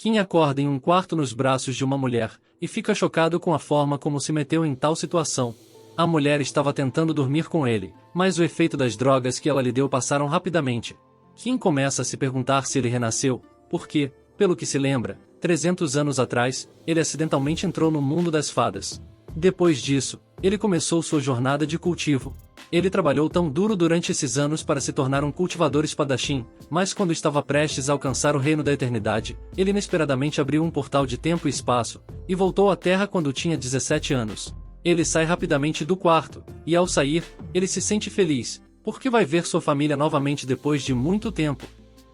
Kim acorda em um quarto nos braços de uma mulher, e fica chocado com a forma como se meteu em tal situação. A mulher estava tentando dormir com ele, mas o efeito das drogas que ela lhe deu passaram rapidamente. Kim começa a se perguntar se ele renasceu, porque, pelo que se lembra, 300 anos atrás, ele acidentalmente entrou no mundo das fadas. Depois disso, ele começou sua jornada de cultivo. Ele trabalhou tão duro durante esses anos para se tornar um cultivador espadachim, mas quando estava prestes a alcançar o reino da eternidade, ele inesperadamente abriu um portal de tempo e espaço, e voltou à Terra quando tinha 17 anos. Ele sai rapidamente do quarto, e ao sair, ele se sente feliz, porque vai ver sua família novamente depois de muito tempo.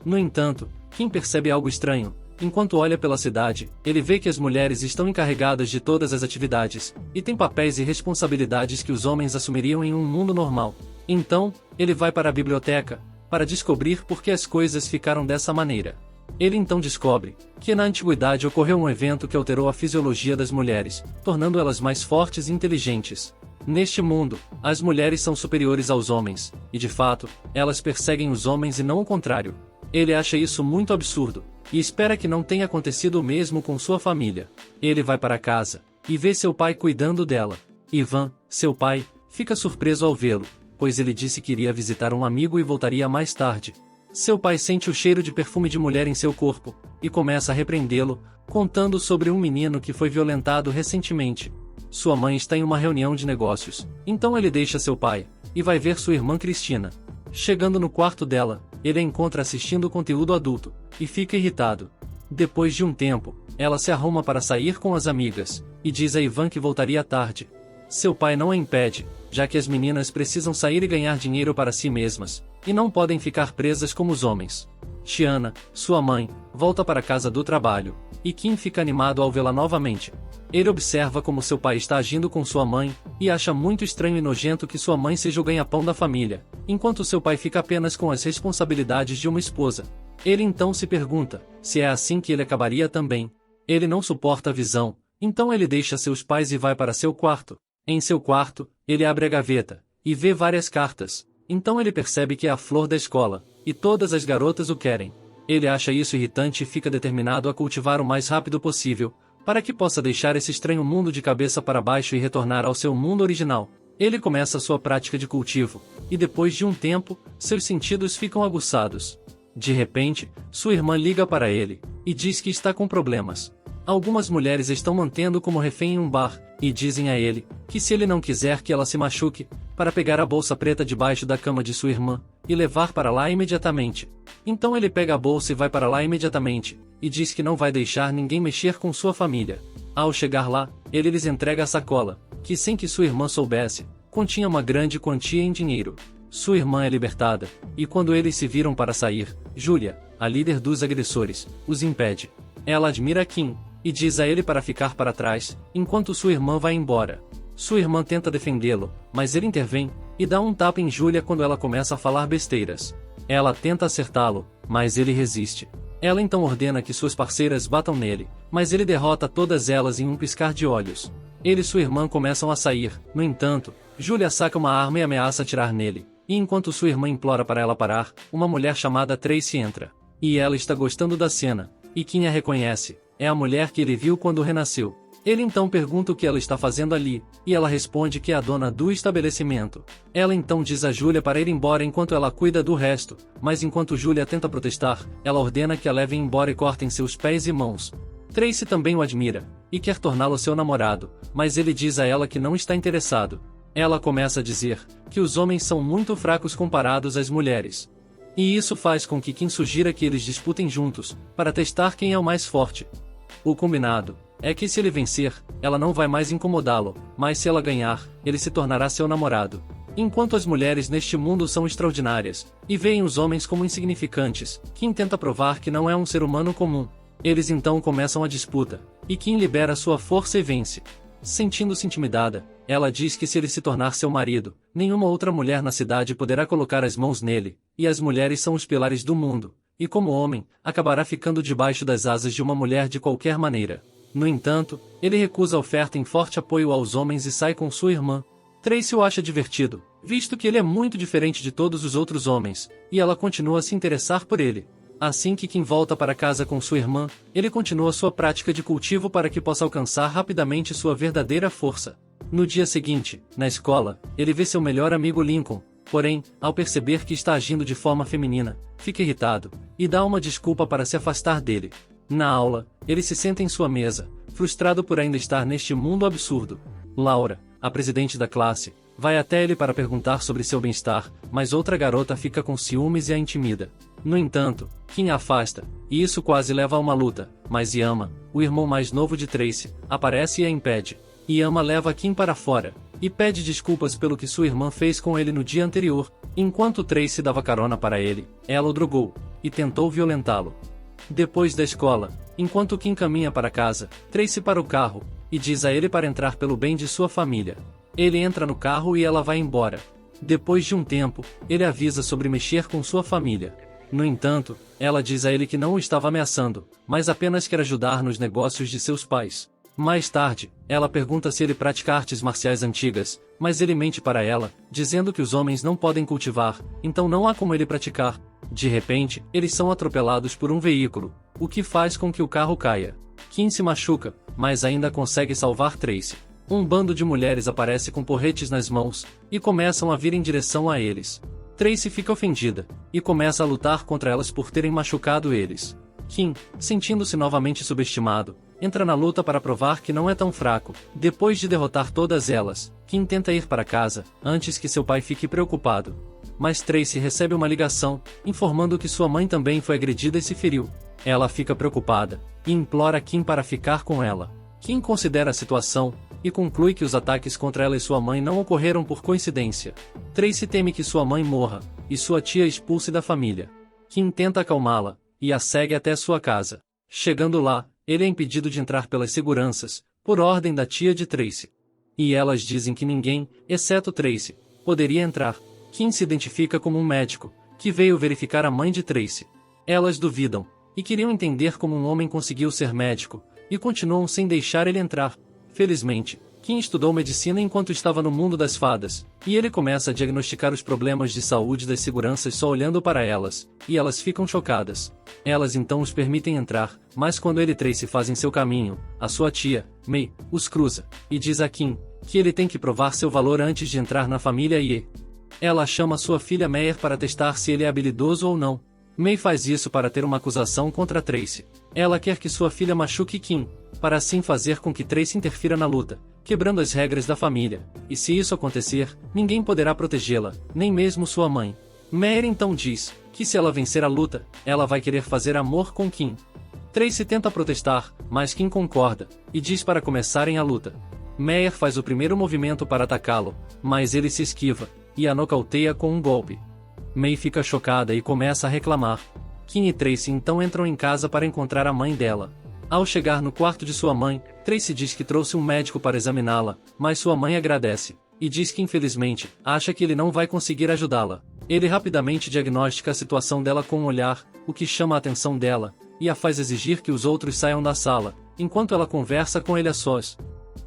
No entanto, Kim percebe algo estranho. Enquanto olha pela cidade, ele vê que as mulheres estão encarregadas de todas as atividades, e têm papéis e responsabilidades que os homens assumiriam em um mundo normal. Então, ele vai para a biblioteca, para descobrir por que as coisas ficaram dessa maneira. Ele então descobre que na antiguidade ocorreu um evento que alterou a fisiologia das mulheres, tornando elas mais fortes e inteligentes. Neste mundo, as mulheres são superiores aos homens, e de fato, elas perseguem os homens e não o contrário. Ele acha isso muito absurdo, e espera que não tenha acontecido o mesmo com sua família. Ele vai para casa, e vê seu pai cuidando dela. Ivan, seu pai, fica surpreso ao vê-lo, pois ele disse que iria visitar um amigo e voltaria mais tarde. Seu pai sente o cheiro de perfume de mulher em seu corpo, e começa a repreendê-lo, contando sobre um menino que foi violentado recentemente. Sua mãe está em uma reunião de negócios, então ele deixa seu pai, e vai ver sua irmã Cristina. Chegando no quarto dela, ele a encontra assistindo conteúdo adulto, e fica irritado. Depois de um tempo, ela se arruma para sair com as amigas, e diz a Ivan que voltaria tarde. Seu pai não a impede, já que as meninas precisam sair e ganhar dinheiro para si mesmas, e não podem ficar presas como os homens. Shiana, sua mãe, volta para a casa do trabalho, e Kim fica animado ao vê-la novamente. Ele observa como seu pai está agindo com sua mãe, e acha muito estranho e nojento que sua mãe seja o ganha-pão da família, enquanto seu pai fica apenas com as responsabilidades de uma esposa. Ele então se pergunta se é assim que ele acabaria também. Ele não suporta a visão, então ele deixa seus pais e vai para seu quarto. Em seu quarto, ele abre a gaveta, e vê várias cartas. Então ele percebe que é a flor da escola, e todas as garotas o querem. Ele acha isso irritante e fica determinado a cultivar o mais rápido possível, para que possa deixar esse estranho mundo de cabeça para baixo e retornar ao seu mundo original. Ele começa sua prática de cultivo, e depois de um tempo, seus sentidos ficam aguçados. De repente, sua irmã liga para ele, e diz que está com problemas. Algumas mulheres estão mantendo como refém em um bar, e dizem a ele, que se ele não quiser que ela se machuque, para pegar a bolsa preta debaixo da cama de sua irmã, e levar para lá imediatamente. Então ele pega a bolsa e vai para lá imediatamente, e diz que não vai deixar ninguém mexer com sua família. Ao chegar lá, ele lhes entrega a sacola, que sem que sua irmã soubesse, continha uma grande quantia em dinheiro. Sua irmã é libertada, e quando eles se viram para sair, Julia, a líder dos agressores, os impede. Ela admira Kim, e diz a ele para ficar para trás, enquanto sua irmã vai embora. Sua irmã tenta defendê-lo, mas ele intervém, e dá um tapa em Julia quando ela começa a falar besteiras. Ela tenta acertá-lo, mas ele resiste. Ela então ordena que suas parceiras batam nele, mas ele derrota todas elas em um piscar de olhos. Ele e sua irmã começam a sair, no entanto, Julia saca uma arma e ameaça atirar nele, e enquanto sua irmã implora para ela parar, uma mulher chamada Tracy entra. E ela está gostando da cena, e quem a reconhece, é a mulher que ele viu quando renasceu. Ele então pergunta o que ela está fazendo ali, e ela responde que é a dona do estabelecimento. Ela então diz a Julia para ir embora enquanto ela cuida do resto, mas enquanto Julia tenta protestar, ela ordena que a levem embora e cortem seus pés e mãos. Tracy também o admira, e quer torná-lo seu namorado, mas ele diz a ela que não está interessado. Ela começa a dizer que os homens são muito fracos comparados às mulheres. E isso faz com que Kim sugira que eles disputem juntos, para testar quem é o mais forte. O combinado é que se ele vencer, ela não vai mais incomodá-lo, mas se ela ganhar, ele se tornará seu namorado. Enquanto as mulheres neste mundo são extraordinárias, e veem os homens como insignificantes, Kim tenta provar que não é um ser humano comum. Eles então começam a disputa, e Kim libera sua força e vence. Sentindo-se intimidada, ela diz que se ele se tornar seu marido, nenhuma outra mulher na cidade poderá colocar as mãos nele, e as mulheres são os pilares do mundo, e como homem, acabará ficando debaixo das asas de uma mulher de qualquer maneira. No entanto, ele recusa a oferta em forte apoio aos homens e sai com sua irmã. Tracy o acha divertido, visto que ele é muito diferente de todos os outros homens, e ela continua a se interessar por ele. Assim que Kim volta para casa com sua irmã, ele continua sua prática de cultivo para que possa alcançar rapidamente sua verdadeira força. No dia seguinte, na escola, ele vê seu melhor amigo Lincoln, porém, ao perceber que está agindo de forma feminina, fica irritado, e dá uma desculpa para se afastar dele. Na aula, ele se senta em sua mesa, frustrado por ainda estar neste mundo absurdo. Laura, a presidente da classe, vai até ele para perguntar sobre seu bem-estar, mas outra garota fica com ciúmes e a intimida. No entanto, Kim a afasta, e isso quase leva a uma luta, mas Yama, o irmão mais novo de Tracy, aparece e a impede. Yama leva Kim para fora, e pede desculpas pelo que sua irmã fez com ele no dia anterior, enquanto Tracy dava carona para ele, ela o drogou, e tentou violentá-lo. Depois da escola, enquanto Kim caminha para casa, Tracy para o carro, e diz a ele para entrar pelo bem de sua família. Ele entra no carro e ela vai embora. Depois de um tempo, ele avisa sobre mexer com sua família. No entanto, ela diz a ele que não o estava ameaçando, mas apenas quer ajudar nos negócios de seus pais. Mais tarde, ela pergunta se ele pratica artes marciais antigas, mas ele mente para ela, dizendo que os homens não podem cultivar, então não há como ele praticar. De repente, eles são atropelados por um veículo, o que faz com que o carro caia. Kim se machuca, mas ainda consegue salvar Tracy. Um bando de mulheres aparece com porretes nas mãos, e começam a vir em direção a eles. Tracy fica ofendida, e começa a lutar contra elas por terem machucado eles. Kim, sentindo-se novamente subestimado, entra na luta para provar que não é tão fraco. Depois de derrotar todas elas, Kim tenta ir para casa, antes que seu pai fique preocupado. Mas Tracy recebe uma ligação, informando que sua mãe também foi agredida e se feriu. Ela fica preocupada, e implora Kim para ficar com ela. Kim considera a situação, e conclui que os ataques contra ela e sua mãe não ocorreram por coincidência. Tracy teme que sua mãe morra, e sua tia expulse da família. Kim tenta acalmá-la, e a segue até sua casa. Chegando lá, ele é impedido de entrar pelas seguranças, por ordem da tia de Tracy. E elas dizem que ninguém, exceto Tracy, poderia entrar. Kim se identifica como um médico, que veio verificar a mãe de Tracy. Elas duvidam, e queriam entender como um homem conseguiu ser médico, e continuam sem deixar ele entrar. Felizmente, Kim estudou medicina enquanto estava no mundo das fadas, e ele começa a diagnosticar os problemas de saúde das seguranças só olhando para elas, e elas ficam chocadas. Elas então os permitem entrar, mas quando ele e Tracy fazem seu caminho, a sua tia, May, os cruza, e diz a Kim que ele tem que provar seu valor antes de entrar na família e ela chama sua filha Meyer para testar se ele é habilidoso ou não. May faz isso para ter uma acusação contra Tracy. Ela quer que sua filha machuque Kim, para assim fazer com que Tracy interfira na luta, quebrando as regras da família, e se isso acontecer, ninguém poderá protegê-la, nem mesmo sua mãe. Meyer então diz que se ela vencer a luta, ela vai querer fazer amor com Kim. Tracy tenta protestar, mas Kim concorda, e diz para começarem a luta. Meyer faz o primeiro movimento para atacá-lo, mas ele se esquiva, e a nocauteia com um golpe. May fica chocada e começa a reclamar. Kim e Tracy então entram em casa para encontrar a mãe dela. Ao chegar no quarto de sua mãe, Tracy diz que trouxe um médico para examiná-la, mas sua mãe agradece, e diz que infelizmente, acha que ele não vai conseguir ajudá-la. Ele rapidamente diagnostica a situação dela com um olhar, o que chama a atenção dela, e a faz exigir que os outros saiam da sala, enquanto ela conversa com ele a sós.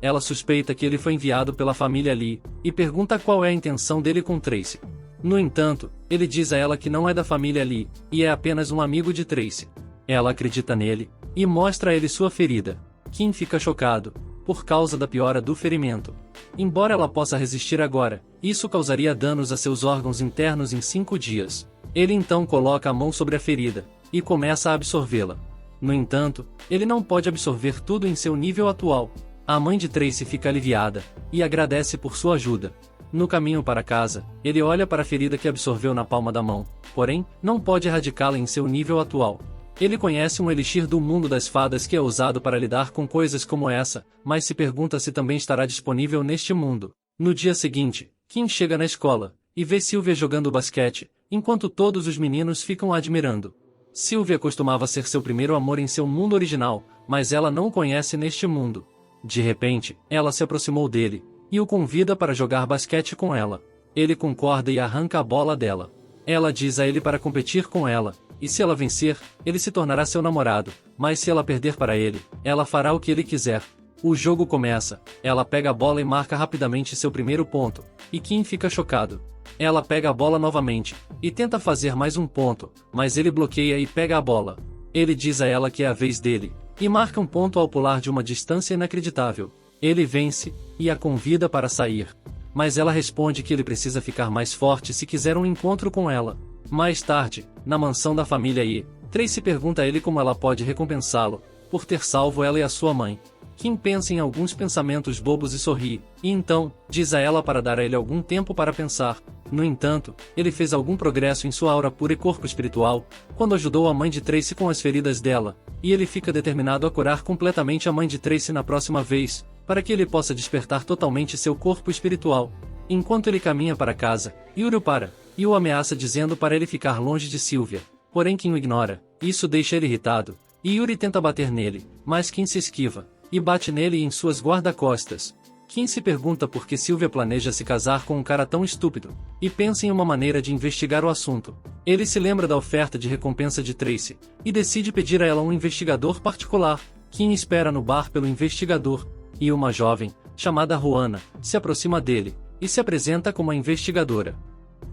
Ela suspeita que ele foi enviado pela família Lee, e pergunta qual é a intenção dele com Tracy. No entanto, ele diz a ela que não é da família Lee, e é apenas um amigo de Tracy. Ela acredita nele, e mostra a ele sua ferida. Kim fica chocado, por causa da piora do ferimento. Embora ela possa resistir agora, isso causaria danos a seus órgãos internos em 5 dias. Ele então coloca a mão sobre a ferida, e começa a absorvê-la. No entanto, ele não pode absorver tudo em seu nível atual. A mãe de Tracy fica aliviada, e agradece por sua ajuda. No caminho para casa, ele olha para a ferida que absorveu na palma da mão, porém, não pode erradicá-la em seu nível atual. Ele conhece um elixir do mundo das fadas que é usado para lidar com coisas como essa, mas se pergunta se também estará disponível neste mundo. No dia seguinte, Kim chega na escola, e vê Sylvia jogando basquete, enquanto todos os meninos ficam a admirando. Sylvia costumava ser seu primeiro amor em seu mundo original, mas ela não o conhece neste mundo. De repente, ela se aproximou dele, e o convida para jogar basquete com ela. Ele concorda e arranca a bola dela. Ela diz a ele para competir com ela, e se ela vencer, ele se tornará seu namorado, mas se ela perder para ele, ela fará o que ele quiser. O jogo começa, ela pega a bola e marca rapidamente seu primeiro ponto, e Kim fica chocado. Ela pega a bola novamente, e tenta fazer mais um ponto, mas ele bloqueia e pega a bola. Ele diz a ela que é a vez dele, e marca um ponto ao pular de uma distância inacreditável. Ele vence, e a convida para sair. Mas ela responde que ele precisa ficar mais forte se quiser um encontro com ela. Mais tarde, na mansão da família Yi, Tracy pergunta a ele como ela pode recompensá-lo, por ter salvo ela e a sua mãe. Kim pensa em alguns pensamentos bobos e sorri, e então, diz a ela para dar a ele algum tempo para pensar. No entanto, ele fez algum progresso em sua aura pura e corpo espiritual, quando ajudou a mãe de Tracy com as feridas dela, e ele fica determinado a curar completamente a mãe de Tracy na próxima vez, para que ele possa despertar totalmente seu corpo espiritual. Enquanto ele caminha para casa, Yuri o para, e o ameaça dizendo para ele ficar longe de Sylvia, porém Kim o ignora. Isso deixa ele irritado, e Yuri tenta bater nele, mas Kim se esquiva, e bate nele e em suas guarda-costas. Kim se pergunta por que Sylvia planeja se casar com um cara tão estúpido, e pensa em uma maneira de investigar o assunto. Ele se lembra da oferta de recompensa de Tracy, e decide pedir a ela um investigador particular. Kim espera no bar pelo investigador, e uma jovem, chamada Juana, se aproxima dele, e se apresenta como a investigadora.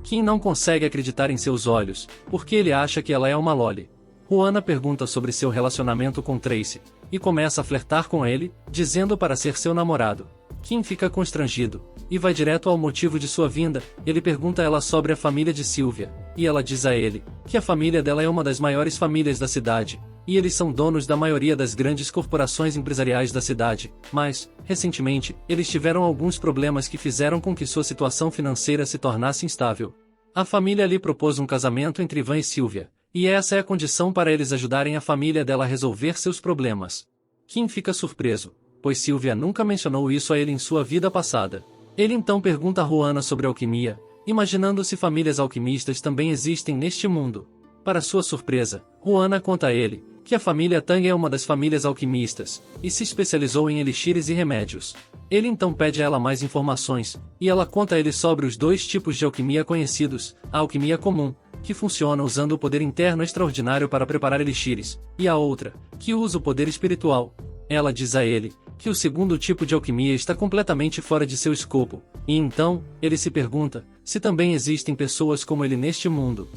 Kim não consegue acreditar em seus olhos, porque ele acha que ela é uma loli. Juana pergunta sobre seu relacionamento com Tracy, e começa a flertar com ele, dizendo para ser seu namorado. Kim fica constrangido, e vai direto ao motivo de sua vinda. Ele pergunta a ela sobre a família de Sylvia, e ela diz a ele, que a família dela é uma das maiores famílias da cidade, e eles são donos da maioria das grandes corporações empresariais da cidade, mas, recentemente, eles tiveram alguns problemas que fizeram com que sua situação financeira se tornasse instável. A família lhe propôs um casamento entre Ivan e Sylvia, e essa é a condição para eles ajudarem a família dela a resolver seus problemas. Kim fica surpreso, pois Sylvia nunca mencionou isso a ele em sua vida passada. Ele então pergunta a Juana sobre alquimia, imaginando se famílias alquimistas também existem neste mundo. Para sua surpresa, Juana conta a ele, que a família Tang é uma das famílias alquimistas, e se especializou em elixires e remédios. Ele então pede a ela mais informações, e ela conta a ele sobre os dois tipos de alquimia conhecidos, a alquimia comum, que funciona usando o poder interno extraordinário para preparar elixires, e a outra, que usa o poder espiritual. Ela diz a ele, que o segundo tipo de alquimia está completamente fora de seu escopo, e então, ele se pergunta, se também existem pessoas como ele neste mundo.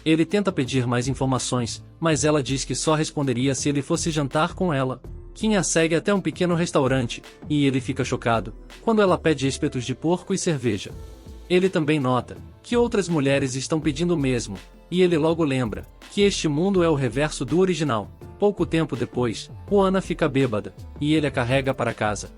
Ele tenta pedir mais informações, mas ela diz que só responderia se ele fosse jantar com ela. Kim a segue até um pequeno restaurante, e ele fica chocado, quando ela pede espetos de porco e cerveja. Ele também nota, que outras mulheres estão pedindo o mesmo, e ele logo lembra, que este mundo é o reverso do original. Pouco tempo depois, Juana fica bêbada, e ele a carrega para casa.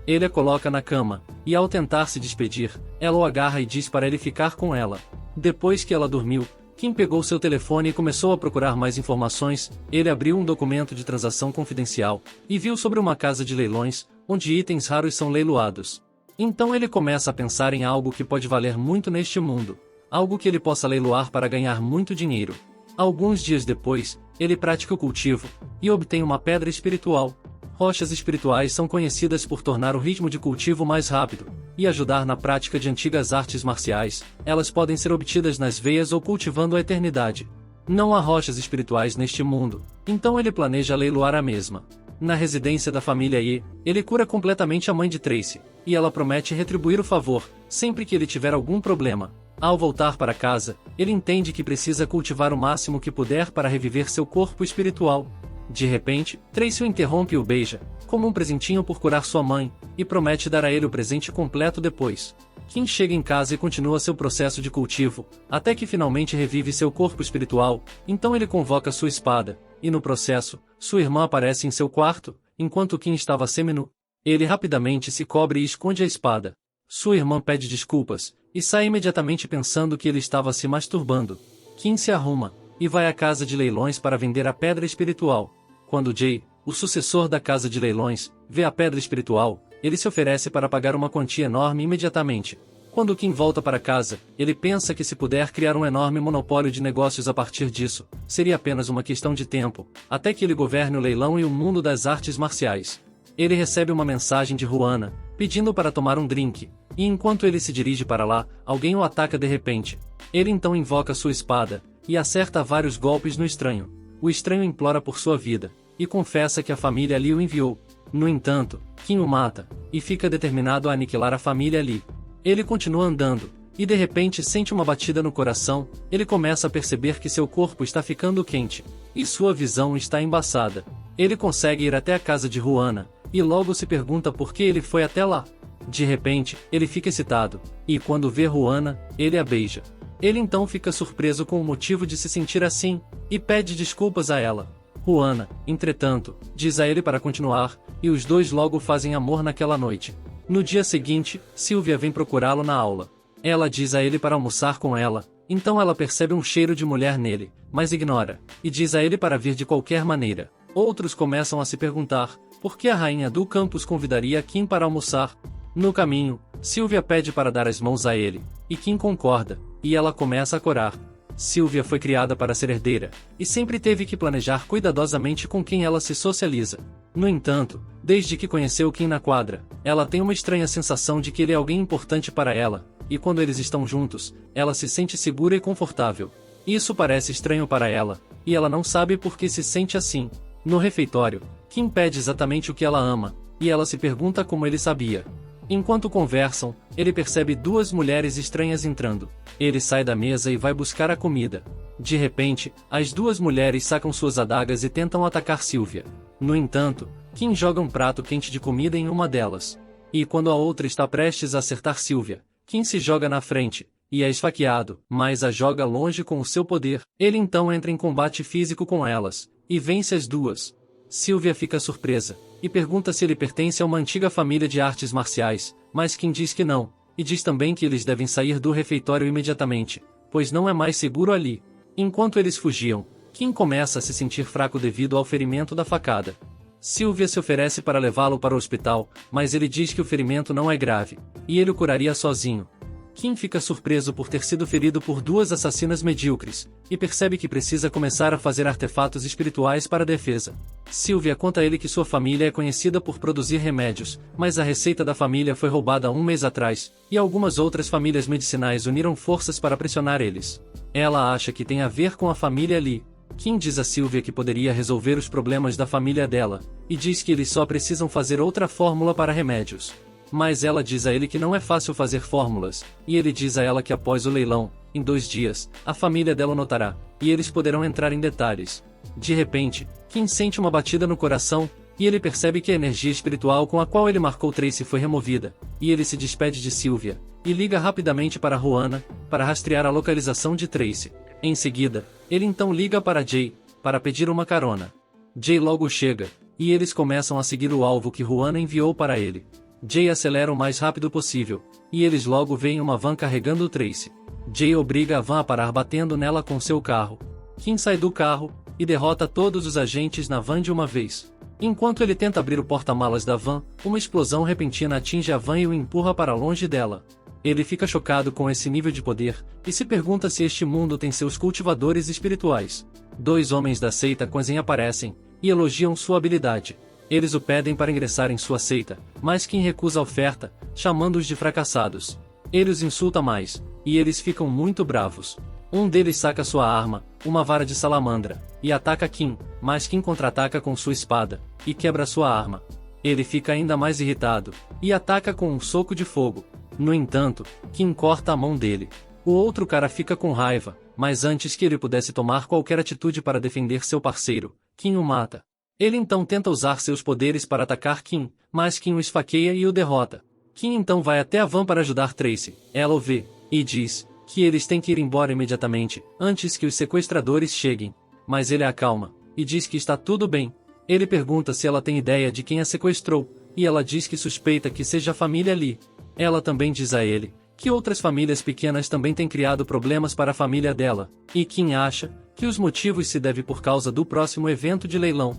Ele a coloca na cama, e ao tentar se despedir, ela o agarra e diz para ele ficar com ela. Depois que ela dormiu, Kim pegou seu telefone e começou a procurar mais informações. Ele abriu um documento de transação confidencial, e viu sobre uma casa de leilões, onde itens raros são leiloados. Então ele começa a pensar em algo que pode valer muito neste mundo, algo que ele possa leiloar para ganhar muito dinheiro. Alguns dias depois, ele pratica o cultivo, e obtém uma pedra espiritual. Rochas espirituais são conhecidas por tornar o ritmo de cultivo mais rápido, e ajudar na prática de antigas artes marciais. Elas podem ser obtidas nas veias ou cultivando a eternidade. Não há rochas espirituais neste mundo, então ele planeja leiloar a mesma. Na residência da família Yi, ele cura completamente a mãe de Tracy, e ela promete retribuir o favor, sempre que ele tiver algum problema. Ao voltar para casa, ele entende que precisa cultivar o máximo que puder para reviver seu corpo espiritual. De repente, Tracy o interrompe e o beija, como um presentinho por curar sua mãe, e promete dar a ele o presente completo depois. Kim chega em casa e continua seu processo de cultivo, até que finalmente revive seu corpo espiritual. Então ele convoca sua espada, e no processo, sua irmã aparece em seu quarto, enquanto Kim estava seminu. Ele rapidamente se cobre e esconde a espada. Sua irmã pede desculpas, e sai imediatamente pensando que ele estava se masturbando. Kim se arruma, e vai à casa de leilões para vender a pedra espiritual. Quando Jay, o sucessor da casa de leilões, vê a pedra espiritual, ele se oferece para pagar uma quantia enorme imediatamente. Quando Kim volta para casa, ele pensa que se puder criar um enorme monopólio de negócios a partir disso, seria apenas uma questão de tempo, até que ele governe o leilão e o mundo das artes marciais. Ele recebe uma mensagem de Juana, pedindo para tomar um drink, e enquanto ele se dirige para lá, alguém o ataca de repente. Ele então invoca sua espada, e acerta vários golpes no estranho. O estranho implora por sua vida, e confessa que a família Lee o enviou. No entanto, Kim o mata, e fica determinado a aniquilar a família Lee. Ele continua andando, e de repente sente uma batida no coração. Ele começa a perceber que seu corpo está ficando quente, e sua visão está embaçada. Ele consegue ir até a casa de Juana, e logo se pergunta por que ele foi até lá. De repente, ele fica excitado, e quando vê Juana, ele a beija. Ele então fica surpreso com o motivo de se sentir assim, e pede desculpas a ela. Juana, entretanto, diz a ele para continuar, e os dois logo fazem amor naquela noite. No dia seguinte, Sylvia vem procurá-lo na aula. Ela diz a ele para almoçar com ela, então ela percebe um cheiro de mulher nele, mas ignora, e diz a ele para vir de qualquer maneira. Outros começam a se perguntar, por que a rainha do campus convidaria Kim para almoçar? No caminho, Sylvia pede para dar as mãos a ele, e Kim concorda, e ela começa a corar. Sylvia foi criada para ser herdeira, e sempre teve que planejar cuidadosamente com quem ela se socializa. No entanto, desde que conheceu Kim na quadra, ela tem uma estranha sensação de que ele é alguém importante para ela, e quando eles estão juntos, ela se sente segura e confortável. Isso parece estranho para ela, e ela não sabe por que se sente assim. No refeitório, Kim pede exatamente o que ela ama, e ela se pergunta como ele sabia. Enquanto conversam, ele percebe duas mulheres estranhas entrando. Ele sai da mesa e vai buscar a comida. De repente, as duas mulheres sacam suas adagas e tentam atacar Sylvia. No entanto, Kim joga um prato quente de comida em uma delas. E quando a outra está prestes a acertar Sylvia, Kim se joga na frente, e é esfaqueado, mas a joga longe com o seu poder. Ele então entra em combate físico com elas, e vence as duas. Sylvia fica surpresa, e pergunta se ele pertence a uma antiga família de artes marciais, mas Kim diz que não, e diz também que eles devem sair do refeitório imediatamente, pois não é mais seguro ali. Enquanto eles fugiam, Kim começa a se sentir fraco devido ao ferimento da facada. Sylvia se oferece para levá-lo para o hospital, mas ele diz que o ferimento não é grave, e ele o curaria sozinho. Kim fica surpreso por ter sido ferido por duas assassinas medíocres, e percebe que precisa começar a fazer artefatos espirituais para defesa. Sylvia conta a ele que sua família é conhecida por produzir remédios, mas a receita da família foi roubada 1 mês atrás, e algumas outras famílias medicinais uniram forças para pressionar eles. Ela acha que tem a ver com a família Lee. Kim diz a Sylvia que poderia resolver os problemas da família dela, e diz que eles só precisam fazer outra fórmula para remédios. Mas ela diz a ele que não é fácil fazer fórmulas, e ele diz a ela que após o leilão, em 2 dias, a família dela notará, e eles poderão entrar em detalhes. De repente, Kim sente uma batida no coração, e ele percebe que a energia espiritual com a qual ele marcou Tracy foi removida, e ele se despede de Sylvia, e liga rapidamente para Juana, para rastrear a localização de Tracy. Em seguida, ele então liga para Jay, para pedir uma carona. Jay logo chega, e eles começam a seguir o alvo que Juana enviou para ele. Jay acelera o mais rápido possível, e eles logo veem uma van carregando Tracy. Jay obriga a van a parar batendo nela com seu carro. Kim sai do carro, e derrota todos os agentes na van de uma vez. Enquanto ele tenta abrir o porta-malas da van, uma explosão repentina atinge a van e o empurra para longe dela. Ele fica chocado com esse nível de poder, e se pergunta se este mundo tem seus cultivadores espirituais. 2 homens da seita Kwanzaa aparecem, e elogiam sua habilidade. Eles o pedem para ingressar em sua seita, mas Kim recusa a oferta, chamando-os de fracassados. Ele os insulta mais, e eles ficam muito bravos. Um deles saca sua arma, uma vara de salamandra, e ataca Kim, mas Kim contra-ataca com sua espada, e quebra sua arma. Ele fica ainda mais irritado, e ataca com um soco de fogo. No entanto, Kim corta a mão dele. O outro cara fica com raiva, mas antes que ele pudesse tomar qualquer atitude para defender seu parceiro, Kim o mata. Ele então tenta usar seus poderes para atacar Kim, mas Kim o esfaqueia e o derrota. Kim então vai até a van para ajudar Tracy. Ela o vê, e diz que eles têm que ir embora imediatamente, antes que os sequestradores cheguem. Mas ele a acalma, e diz que está tudo bem. Ele pergunta se ela tem ideia de quem a sequestrou, e ela diz que suspeita que seja a família Lee. Ela também diz a ele que outras famílias pequenas também têm criado problemas para a família dela, e Kim acha que os motivos se devem por causa do próximo evento de leilão.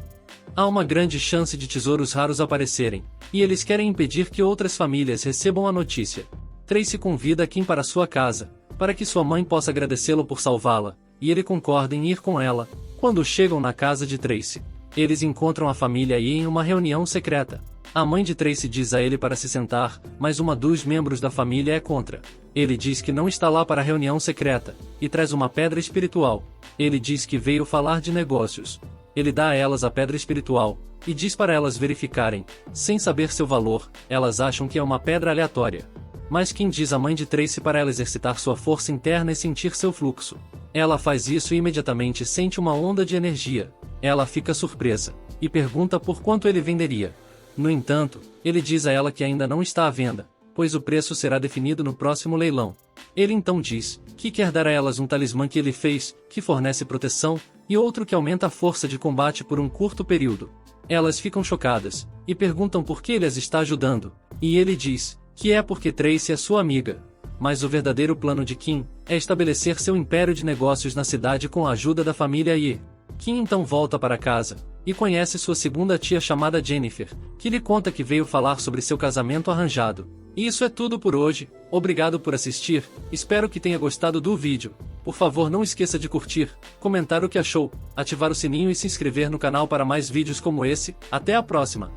Há uma grande chance de tesouros raros aparecerem, e eles querem impedir que outras famílias recebam a notícia. Tracy convida Kim para sua casa, para que sua mãe possa agradecê-lo por salvá-la, e ele concorda em ir com ela. Quando chegam na casa de Tracy, eles encontram a família e em uma reunião secreta. A mãe de Tracy diz a ele para se sentar, mas uma dos membros da família é contra. Ele diz que não está lá para a reunião secreta, e traz uma pedra espiritual. Ele diz que veio falar de negócios. Ele dá a elas a pedra espiritual, e diz para elas verificarem. Sem saber seu valor, elas acham que é uma pedra aleatória. mas Kim diz à mãe de Tracy para ela exercitar sua força interna e sentir seu fluxo. Ela faz isso e imediatamente sente uma onda de energia. Ela fica surpresa e pergunta por quanto ele venderia. No entanto, ele diz a ela que ainda não está à venda, pois o preço será definido no próximo leilão. Ele então diz que quer dar a elas um talismã que ele fez, que fornece proteção, e outro que aumenta a força de combate por um curto período. Elas ficam chocadas e perguntam por que ele as está ajudando, e ele diz que é porque Tracy é sua amiga. Mas o verdadeiro plano de Kim é estabelecer seu império de negócios na cidade com a ajuda da família Ye. Kim então volta para casa e conhece sua segunda tia chamada Jennifer, que lhe conta que veio falar sobre seu casamento arranjado. E isso é tudo por hoje. Obrigado por assistir, espero que tenha gostado do vídeo. Por favor, não esqueça de curtir, comentar o que achou, ativar o sininho e se inscrever no canal para mais vídeos como esse. Até a próxima!